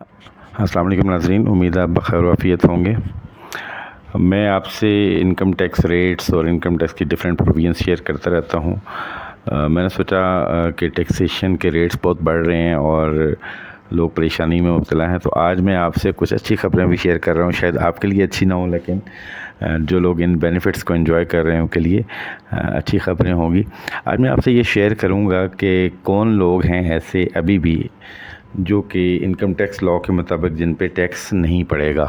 अस्सलाम वालेकुम नाज़रीन, उम्मीद है आप बख़ैर वाफ़ियत होंगे। मैं आपसे इनकम टैक्स रेट्स और इनकम टैक्स की डिफरेंट प्रोविजंस शेयर करता रहता हूँ। मैंने सोचा कि टैक्सेशन के रेट्स बहुत बढ़ रहे हैं और लोग परेशानी में मुब्तला हैं, तो आज मैं आपसे कुछ अच्छी ख़बरें भी शेयर कर रहा हूँ। शायद आपके लिए अच्छी ना हो, लेकिन जो लोग इन बेनिफिट्स को एंजॉय कर रहे हैं उनके लिए अच्छी ख़बरें होंगी। आज मैं आपसे ये शेयर करूँगा कि कौन लोग हैं ऐसे अभी भी जो कि इनकम टैक्स लॉ के मुताबिक जिन पे टैक्स नहीं पड़ेगा,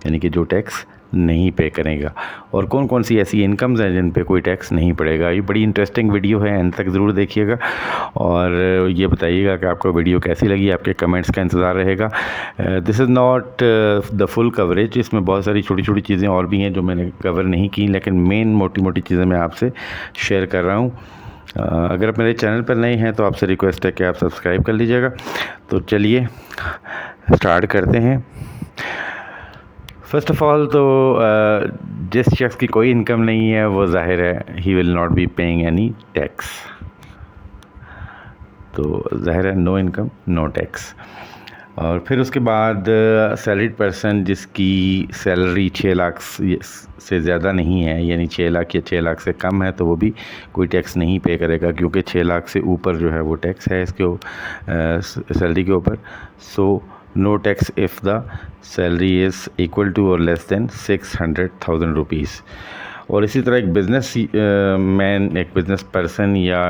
यानी कि जो टैक्स नहीं पे करेगा, और कौन कौन सी ऐसी इनकम्स हैं जिन पे कोई टैक्स नहीं पड़ेगा। ये बड़ी इंटरेस्टिंग वीडियो है, एंड तक ज़रूर देखिएगा और ये बताइएगा कि आपको वीडियो कैसी लगी। आपके कमेंट्स का इंतज़ार रहेगा। This is not the full coverage, इसमें बहुत सारी छोटी छोटी चीज़ें और भी हैं जो मैंने कवर नहीं की, लेकिन मेन मोटी मोटी चीज़ें मैं आपसे शेयर कर रहा हूँ। अगर आप मेरे चैनल पर नए हैं तो आपसे रिक्वेस्ट है कि आप सब्सक्राइब कर लीजिएगा। तो चलिए स्टार्ट करते हैं। फ़र्स्ट ऑफ़ ऑल तो जिस शख्स की कोई इनकम नहीं है वो ज़ाहिर है he will not be paying any tax. तो ज़ाहिर है नो इनकम नो टैक्स। और फिर उसके बाद सैलरीड पर्सन जिसकी सैलरी 6 लाख से ज़्यादा नहीं है, यानी 6 लाख या 6 लाख से कम है, तो वो भी कोई टैक्स नहीं पे करेगा, क्योंकि 6 लाख से ऊपर जो है वो टैक्स है इसके सैलरी के ऊपर। So no tax if the salary is equal to और लेस दैन 600,000 रुपीज़। और इसी तरह एक बिज़नेस मैन, एक बिज़नेस पर्सन या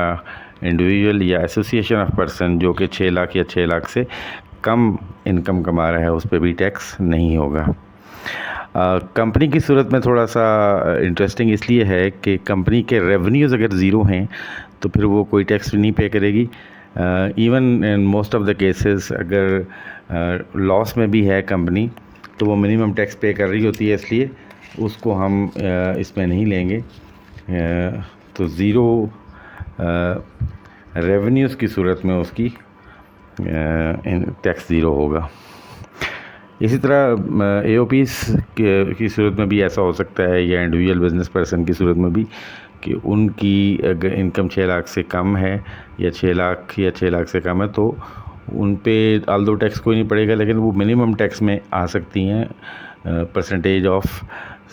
इंडिविजुअल या एसोसिएशन ऑफ पर्सन जो कि 6 लाख या 6 लाख से कम इनकम कमा रहा है, उस पर भी टैक्स नहीं होगा। कंपनी की सूरत में थोड़ा सा इंटरेस्टिंग इसलिए है कि कंपनी के रेवेन्यूज़ अगर ज़ीरो हैं तो फिर वो कोई टैक्स नहीं पे करेगी। Even in most of the cases अगर लॉस में भी है कंपनी तो वो मिनिमम टैक्स पे कर रही होती है, इसलिए उसको हम इसमें नहीं लेंगे। तो ज़ीरो रेवेन्यूज़ की सूरत में उसकी टैक्स ज़ीरो होगा। इसी तरह एओपीज़ की सूरत में भी ऐसा हो सकता है, या इंडिविजुअल बिजनेस पर्सन की सूरत में भी, कि उनकी अगर इनकम 6 लाख से कम है या 6 लाख या 6 लाख से कम है तो उन पे आल्दो टैक्स कोई नहीं पड़ेगा, लेकिन वो मिनिमम टैक्स में आ सकती हैं। परसेंटेज ऑफ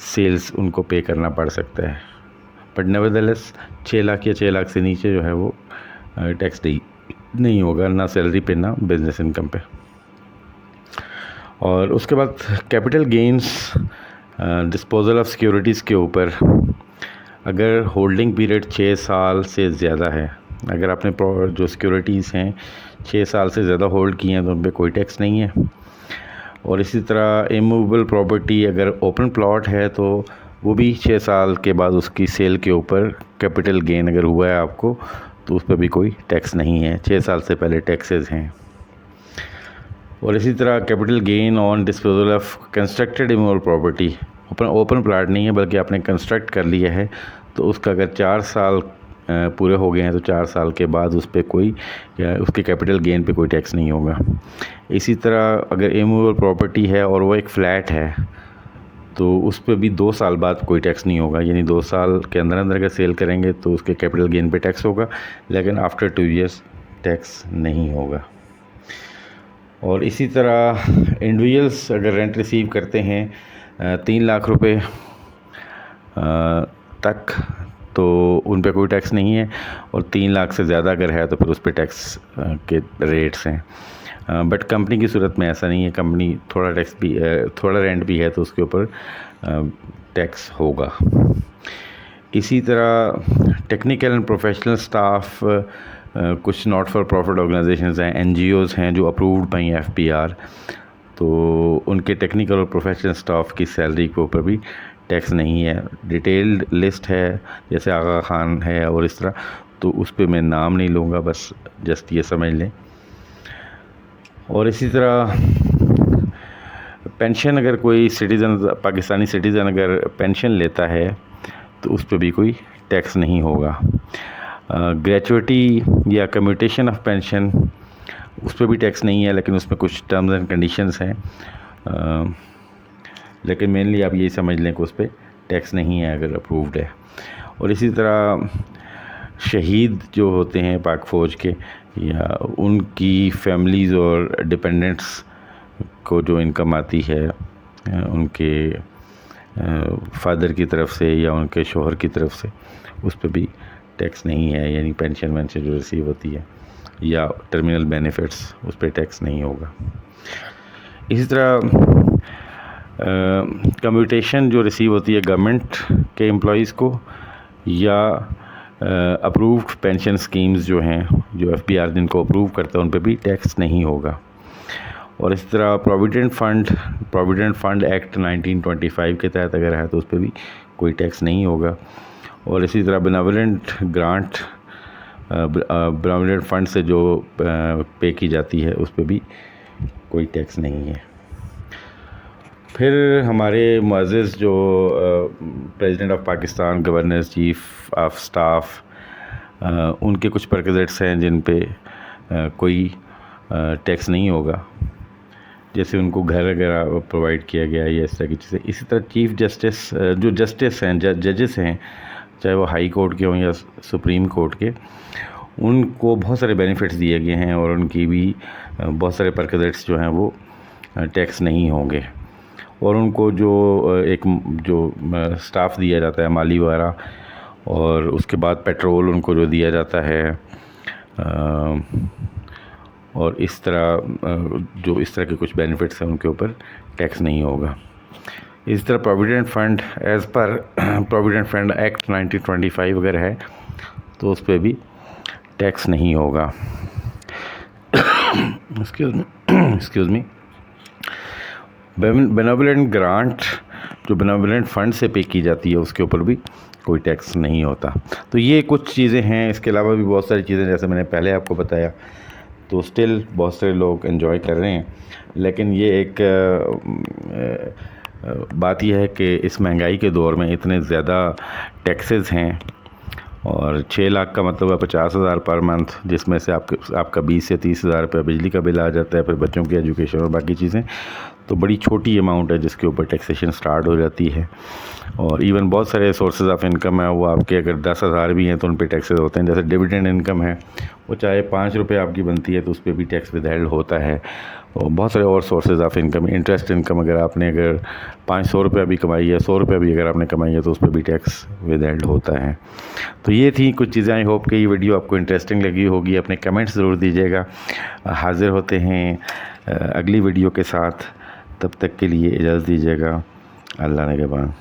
सेल्स उनको पे करना पड़ सकता है, बट नेवरदलेस 6 लाख या 6 लाख से नीचे जो है वो टैक्स नहीं होगा, ना सैलरी पे ना बिज़नेस इनकम पे। और उसके बाद capital gains, disposal of securities के ऊपर अगर होल्डिंग पीरियड 6 साल से ज़्यादा है, अगर आपने जो सिक्योरिटीज़ हैं 6 साल से ज़्यादा होल्ड की हैं तो उन पर कोई टैक्स नहीं है। और इसी तरह इमूवेबल प्रॉपर्टी, अगर ओपन प्लॉट है तो वो भी 6 साल के बाद उसकी सेल के ऊपर कैपिटल गेन अगर हुआ है आपको तो उस पर भी कोई टैक्स नहीं है, 6 साल से पहले टैक्सेस हैं। और इसी तरह capital gain on disposal of constructed immovable property, open plot नहीं है बल्कि आपने कंस्ट्रक्ट कर लिया है, तो उसका अगर 4 साल पूरे हो गए हैं तो 4 साल के बाद उस पर कोई या उसके कैपिटल गेन पे कोई टैक्स नहीं होगा। इसी तरह अगर इमूवेबल प्रॉपर्टी है और वो एक फ़्लैट है तो उस पर भी 2 साल बाद कोई टैक्स नहीं होगा, यानी 2 साल के अंदर अंदर अगर सेल करेंगे तो उसके कैपिटल गेन पे टैक्स होगा, लेकिन आफ्टर 2 इयर्स टैक्स नहीं होगा। और इसी तरह इंडिविजुअल्स अगर रेंट रिसीव करते हैं 3 लाख रुपए तक तो उन पे कोई टैक्स नहीं है, और 3 लाख से ज़्यादा अगर है तो फिर उस पर टैक्स के रेट्स हैं। बट कंपनी की सूरत में ऐसा नहीं है, कंपनी थोड़ा टैक्स भी थोड़ा रेंट भी है तो उसके ऊपर टैक्स होगा। इसी तरह टेक्निकल एंड प्रोफेशनल स्टाफ, कुछ नॉट फॉर प्रॉफिट ऑर्गेनाइजेशंस हैं, एनजीओज़ हैं जो अप्रूव्ड बाई एफपीआर, तो उनके टेक्निकल और प्रोफेशनल स्टाफ की सैलरी के ऊपर भी टैक्स नहीं है। डिटेल्ड लिस्ट है, जैसे आगा खान है और इस तरह, तो उस पर मैं नाम नहीं लूँगा, बस जस्ट ये समझ लें। और इसी तरह पेंशन, अगर कोई सिटीज़न, पाकिस्तानी सिटीज़न अगर पेंशन लेता है तो उस पर भी कोई टैक्स नहीं होगा। ग्रेचुइटी या कम्यूटेशन ऑफ पेंशन, उस पर भी टैक्स नहीं है, लेकिन उसमें कुछ टर्म्स एंड कंडीशंस हैं, लेकिन मेनली आप यही समझ लें कि उस पर टैक्स नहीं है अगर अप्रूव्ड है। और इसी तरह शहीद जो होते हैं पाक फ़ौज के, या उनकी फैमिलीज़ और डिपेंडेंट्स को जो इनकम आती है उनके फादर की तरफ से या उनके शोहर की तरफ से, उस पर भी टैक्स नहीं है, यानी पेंशन वेंशन जो रिसीव होती है या टर्मिनल बेनिफिट्स, उस पर टैक्स नहीं होगा। इसी तरह कम्यूटेशन जो रिसीव होती है गवर्नमेंट के एम्प्लॉइज़ को या अप्रूव्ड पेंशन स्कीम्स जो हैं, जो FPR जिनको अप्रूव करता है, उन पे भी टैक्स नहीं होगा। और इस तरह प्रोविडेंट फंड एक्ट 1925 के तहत अगर है तो उस पर भी कोई टैक्स नहीं होगा। और इसी तरह बेनेवोलेंट ग्रांट बेनेवोलेंट फंड से जो पे की जाती है उस पर भी कोई टैक्स नहीं है। फिर हमारे मुअज़्ज़िज़ जो president of Pakistan, governor, chief of staff, उनके कुछ परक्विजिट्स हैं जिन पे कोई टैक्स नहीं होगा, जैसे उनको घर वगैरह प्रोवाइड किया गया है या इस तरह की चीज़ें। इसी तरह चीफ जस्टिस जो जस्टिस हैं, जजेस हैं, चाहे वो हाई कोर्ट के हों या सुप्रीम कोर्ट के, उनको बहुत सारे बेनिफिट्स दिए गए हैं और उनकी भी बहुत सारे परक्विजिट्स जो हैं वो टैक्स नहीं होंगे। और उनको जो स्टाफ दिया जाता है माली वगैरह, और उसके बाद पेट्रोल उनको जो दिया जाता है, और इस तरह के कुछ बेनिफिट्स हैं उनके ऊपर टैक्स नहीं होगा। इस तरह provident fund as per provident fund act 1925 अगर है तो उस पर भी टैक्स नहीं होगा। Excuse me. बेनेवोलेंट ग्रांट जो बेनेवोलेंट फंड से पे की जाती है उसके ऊपर भी कोई टैक्स नहीं होता। तो ये कुछ चीज़ें हैं, इसके अलावा भी बहुत सारी चीज़ें जैसे मैंने पहले आपको बताया, तो स्टिल बहुत सारे लोग एंजॉय कर रहे हैं। लेकिन ये एक बात यह है कि इस महंगाई के दौर में इतने ज़्यादा टैक्सेस हैं, और 6 लाख का मतलब है 50,000 पर मंथ, जिसमें से आपका 20 से 30,000 रुपये बिजली का बिल आ जाता है, फिर बच्चों की एजुकेशन और बाकी चीज़ें, तो बड़ी छोटी अमाउंट है जिसके ऊपर टैक्सेशन स्टार्ट हो जाती है। और इवन बहुत सारे सोर्सेज ऑफ इनकम है, वो आपके अगर 10,000 भी हैं तो उन पर टैक्सेस होते हैं। जैसे डिविडेंड इनकम है, वो चाहे 5 रुपये आपकी बनती है तो उस पर भी टैक्स विदहेल्ड होता है। और बहुत सारे और sources of income, interest income, अगर 500 रुपये भी कमाई है, 100 रुपये भी अगर आपने कमाई है तो उस पर भी टैक्स विदहेल्ड होता है। तो ये थी कुछ चीज़ें। आई होप कि ये वीडियो आपको इंटरेस्टिंग लगी होगी। अपने कमेंट्स ज़रूर दीजिएगा। हाज़िर होते हैं अगली वीडियो के साथ, तब तक के लिए इजाज़त दीजिएगा। अल्लाह निगहबान।